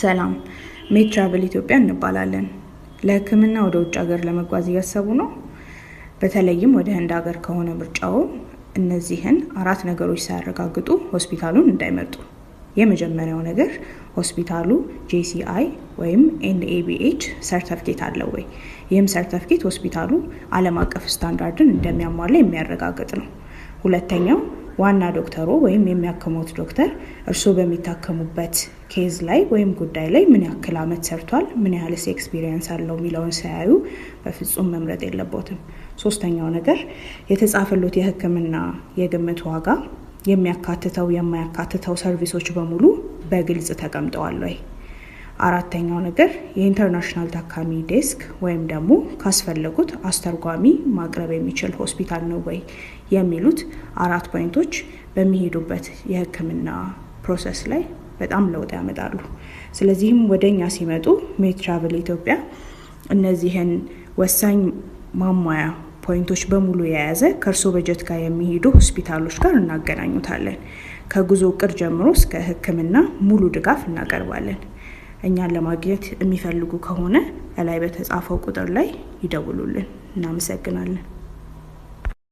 ሰላም ሜድ ትራቨል ኢትዮጵያ እንባላለን። ለህክምና ወደ ውጭ ሀገር ለመጓዝ እያሰቡ ነው። በተለይም ወደ ህንድ ሀገር ከሆነ ምርጫው እነዚህን 4 ነገሮች ሳያረጋግጡ ሆስፒታሉን እንዳይመርጡ። የመጀመሪያው ነገር ሆስፒታሉ JCI ወይም NABH ሰርቲፊኬት አለው ወይ? ይህም ሰርቲፊኬት ሆስፒታሉ ዓለም አቀፍ ስታንዳርድን እንደሚያሟላ የሚያረጋግጥ ነው። ሁለተኛው ዋና ዶክተሩ ወይም የሚያከሙት ዶክተር እርሶ በሚታከሙበት ኬዝ ላይ ወይም ጉዳይ ላይ ምን ያክል አመት ሰርቷል፣ ምን ያህልስ ኤክስፒሪየንስ አለው የሚለውን ሳያዩ በፍጹም መምረጥ የለቦትም። ሶስተኛው ነገር የተጻፈሉት የህክምና የግምት ዋጋ የሚያካትተው የማያካትተው ሰርቪሶች በሙሉ በግልጽ ተቀምጠዋል ወይ? አራተኛው ነገር የኢንተርናሽናል ታካሚ ዴስክ ወይም ደግሞ ካስፈለጉት አስተርጓሚ ማቅረብ የሚችል ሆስፒታል ነው ወይ የሚሉት 4 ፖይንቶች በሚሄዱበት የህክምና ፕሮሰስ ላይ በጣም ለውጥ ያመጣሉ። ስለዚህም ወደኛ ሲመጡ ሜድ ትራቨል ኢትዮጵያ እነዚህን ወሳኝ ማሟያ ፖይንቶች በሙሉ የያዘ ከርሶ በጀት ጋር የሚሄዱ ሆስፒታሎች ጋር እናገናኙታለን። ከጉዞ እቅድ ጀምሮ እስከ ህክምና ሙሉ ድጋፍ እናቀርባለን። እኛን ለማግኘት የሚፈልጉ ከሆነ ላይ በተጻፈው ቁጥር ላይ ይደውሉልን። እናመሰግናለን።